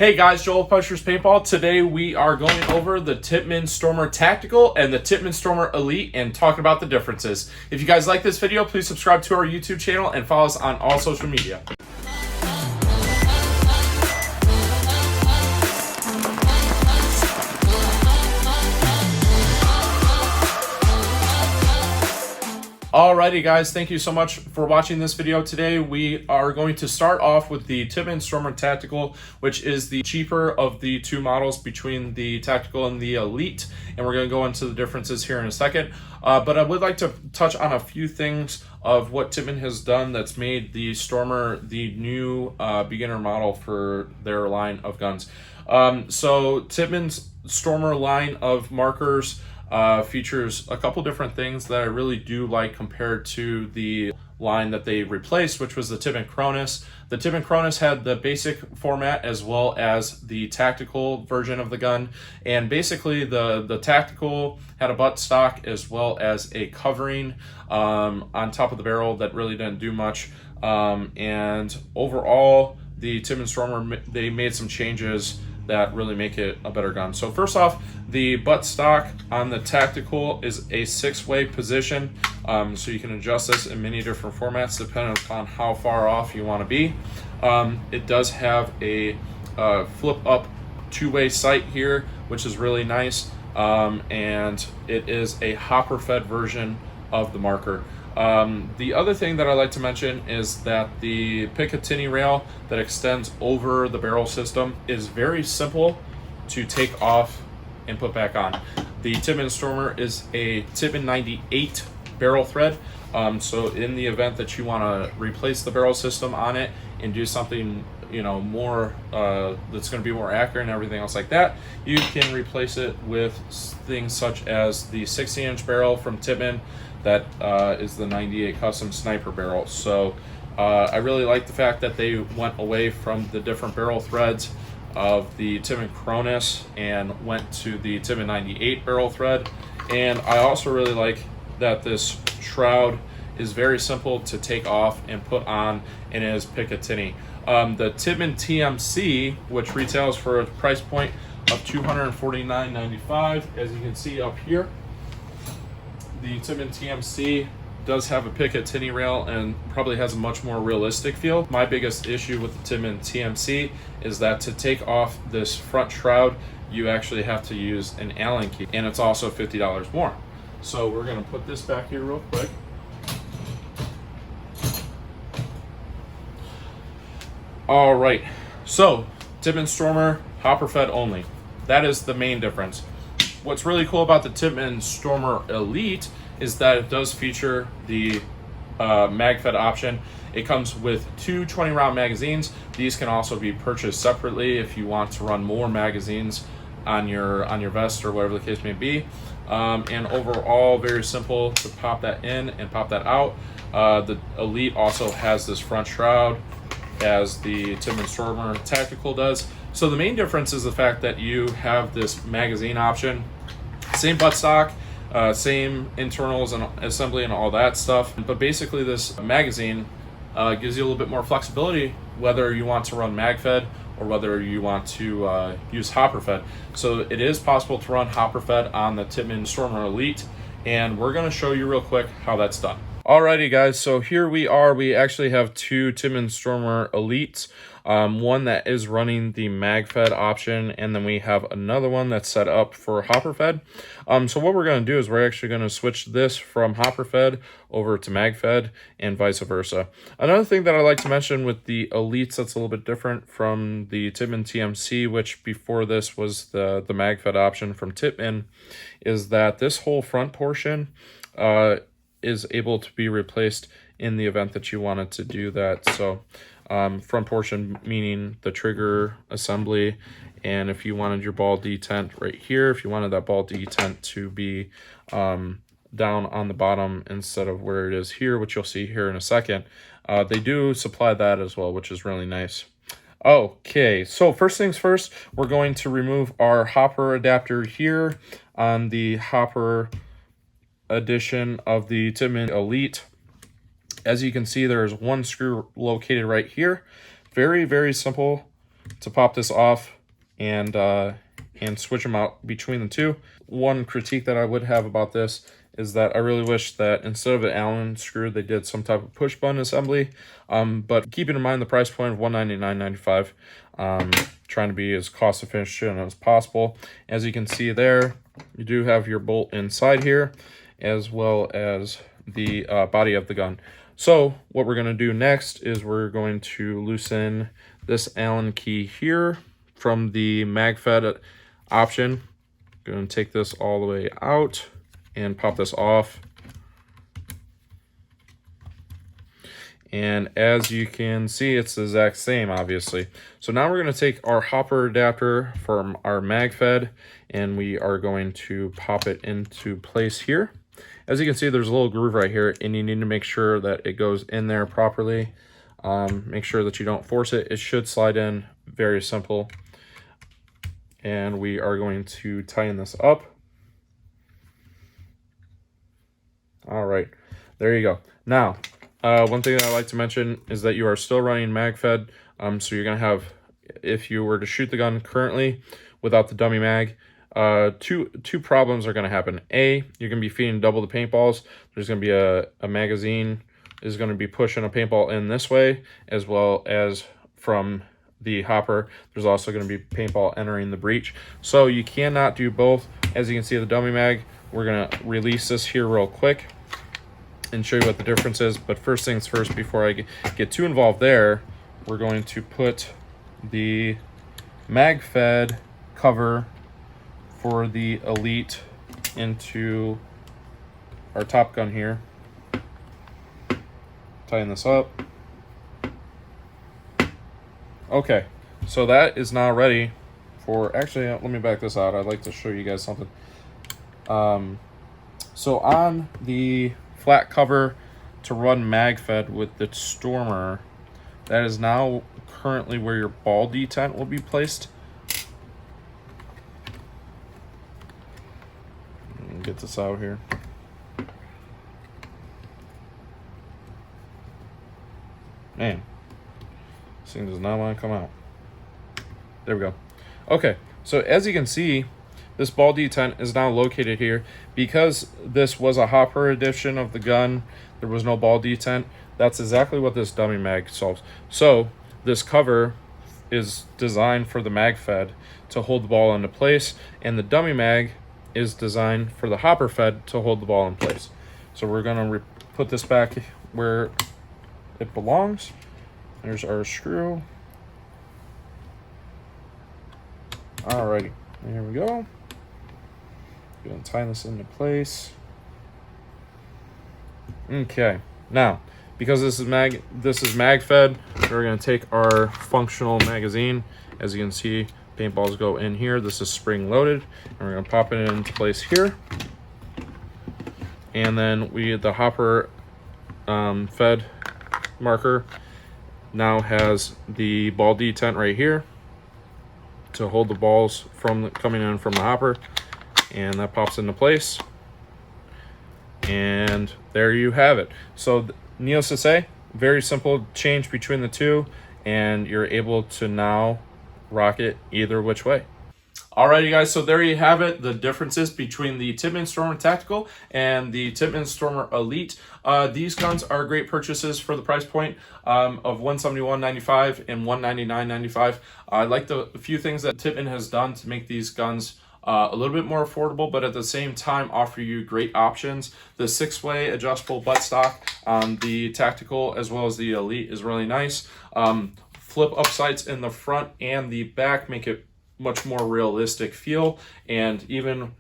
Hey guys, Joel of Punishers Paintball. Today we are going over the Tippmann Stormer Tactical and the Tippmann Stormer Elite and talking about the differences. If you guys like this video, please subscribe to our YouTube channel and follow us on all social media. Alrighty guys, thank you so much for watching this video. Today we are going to start off with the Tippmann Stormer Tactical, which is the cheaper of the two models between the Tactical and the Elite, and we're going to go into the differences here in a second. But I would like to touch on a few things of what Tippmann has done that's made the Stormer the new beginner model for their line of guns. So Tippmann's Stormer line of markers features a couple different things that I really do like compared to the line that they replaced, which was the Tippmann Cronus. The Tippmann Cronus had the basic format as well as the tactical version of the gun, and basically the tactical had a butt stock as well as a covering on top of the barrel that really didn't do much, and overall the Tippmann Stormer, they made some changes that really make it a better gun. So first off, the butt stock on the tactical is a 6-way position, so you can adjust this in many different formats depending upon how far off you want to be. It does have a flip up 2-way sight here, which is really nice, and it is a hopper fed version of the marker. The other thing that I like to mention is that the Picatinny rail that extends over the barrel system is very simple to take off and put back on. The Tippmann Stormer is a Tippmann 98 barrel thread, so in the event that you want to replace the barrel system on it and do something more that's going to be more accurate and everything else like that, you can replace it with things such as the 60-inch barrel from Tippmann that is the 98 custom sniper barrel. So I really like the fact that they went away from the different barrel threads of the Tippmann Cronus and went to the Tippmann 98 barrel thread. And I also really like that this shroud is very simple to take off and put on, and is Picatinny. The Tippmann TMC, which retails for a price point of $249.95, as you can see up here, the Tippmann TMC does have a Picatinny rail and probably has a much more realistic feel. My biggest issue with the Tippmann TMC is that to take off this front shroud, you actually have to use an Allen key, and it's also $50 more. So we're gonna put this back here real quick. All right, so Tippmann Stormer, hopper fed only. That is the main difference. What's really cool about the Tippmann Stormer Elite is that it does feature the mag fed option. It comes with two 20-round magazines. These can also be purchased separately if you want to run more magazines on your vest or whatever the case may be. And overall, very simple to pop that in and pop that out. The Elite also has this front shroud as the Tippmann Stormer Tactical does. So the main difference is the fact that you have this magazine option, same buttstock, same internals and assembly and all that stuff. But basically this magazine gives you a little bit more flexibility whether you want to run mag fed or whether you want to use hopper fed. So it is possible to run hopper fed on the Tippmann Stormer Elite, and we're going to show you real quick how that's done. Alrighty guys, so here we are. We actually have two Tippmann Stormer Elites, one that is running the mag fed option, and then we have another one that's set up for hopper fed. So what we're going to do is we're actually going to switch this from hopper fed over to mag fed and vice versa. Another thing that I like to mention with the Elites that's a little bit different from the Tippmann TMC, which before this was the mag fed option from Tippmann, is that this whole front portion is able to be replaced in the event that you wanted to do that. So front portion meaning the trigger assembly, and if you wanted your ball detent right here, if you wanted that ball detent to be down on the bottom instead of where it is here, which you'll see here in a second, they do supply that as well, which is really nice. Okay, so first things first, we're going to remove our hopper adapter here on the hopper edition of the Tippmann Elite. As you can see, there's one screw located right here. Very, very simple to pop this off and switch them out between the two. One critique that I would have about this is that I really wish that instead of an Allen screw, they did some type of push button assembly. But keeping in mind the price point of $199.95, trying to be as cost efficient as possible. As you can see there, you do have your bolt inside here, as well as the body of the gun. So what we're going to do next is we're going to loosen this Allen key here from the mag fed option. Going to take this all the way out and pop this off. And as you can see, it's the exact same, obviously. So now we're going to take our hopper adapter from our mag fed, and we are going to pop it into place here. As you can see, there's a little groove right here, and you need to make sure that it goes in there properly. Make sure that you don't force it. It should slide in very simple. And we are going to tighten this up. All right, there you go. Now, one thing that I like to mention is that you are still running mag fed. So you're gonna have, if you were to shoot the gun currently without the dummy mag, two problems are gonna happen. A, you're gonna be feeding double the paintballs. There's gonna be a magazine is gonna be pushing a paintball in this way, as well as from the hopper, there's also gonna be paintball entering the breech. So you cannot do both. As you can see, the dummy mag, we're gonna release this here real quick and show you what the difference is. But first things first, before I get too involved there, we're going to put the mag fed cover for the Elite into our top gun here. Tighten this up. Okay, so that is now ready for, actually, let me back this out. I'd like to show you guys something. So on the flat cover to run mag fed with the Stormer, that is now currently where your ball detent will be placed. Get this out here. Man, this thing does not want to come out. There we go. Okay, so as you can see, this ball detent is now located here. Because this was a hopper edition of the gun, there was no ball detent. That's exactly what this dummy mag solves. So this cover is designed for the mag fed to hold the ball into place, and the dummy mag is designed for the hopper fed to hold the ball in place. So we're gonna put this back where it belongs. There's our screw. Alrighty, here we go. Gonna tie this into place. Okay, now because this is mag fed, we're gonna take our functional magazine. As you can see, paintballs go in here. This is spring loaded, and we're gonna pop it into place here. And then the hopper fed marker now has the ball detent right here to hold the balls from coming in from the hopper, and that pops into place. And there you have it. So needless to say, very simple change between the two, and you're able to now rock it either which way. Alrighty guys, so there you have it, the differences between the Tippmann Stormer Tactical and the Tippmann Stormer Elite. These guns are great purchases for the price point of $171.95 and $199.95. I like the few things that Tippmann has done to make these guns a little bit more affordable, but at the same time offer you great options. The 6-way adjustable buttstock on the Tactical as well as the Elite is really nice. Flip up sights in the front and the back make it much more realistic feel, and even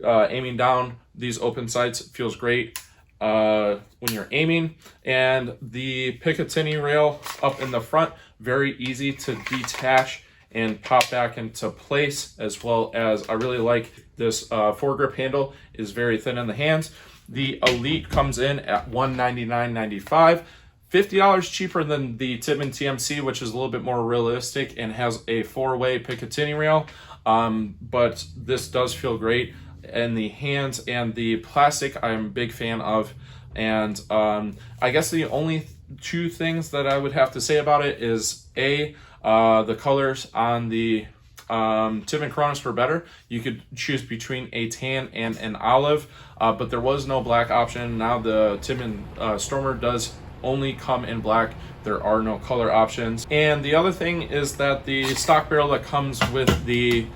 aiming down these open sights feels great when you're aiming. And the Picatinny rail up in the front, very easy to detach and pop back into place, as well as I really like this foregrip handle is very thin in the hands. The Elite comes in at $199.95. $50 cheaper than the Tippmann TMC, which is a little bit more realistic and has a 4-way Picatinny rail. But this does feel great in the hands, and the plastic I'm a big fan of. And I guess the only two things that I would have to say about it is, A, The colors on the Tippmann Coronas were better. You could choose between a tan and an olive, but there was no black option. Now the Tippmann Stormer does only come in black. There are no color options. And the other thing is that the stock barrel that comes with the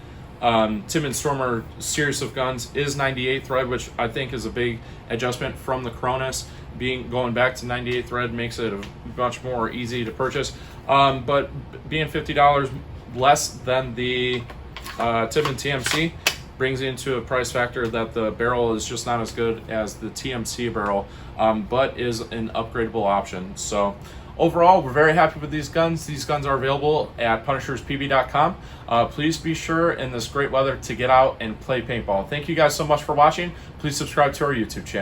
Tippmann Stormer series of guns is 98 thread, which I think is a big adjustment from the Coronas. Going back to 98 thread makes it much more easy to purchase, but being $50 less than the Tippmann TMC brings into a price factor that the barrel is just not as good as the TMC barrel, but is an upgradable option. So overall, we're very happy with these guns. These guns are available at punisherspb.com. Please be sure in this great weather to get out and play paintball. Thank you guys so much for watching. Please subscribe to our YouTube channel.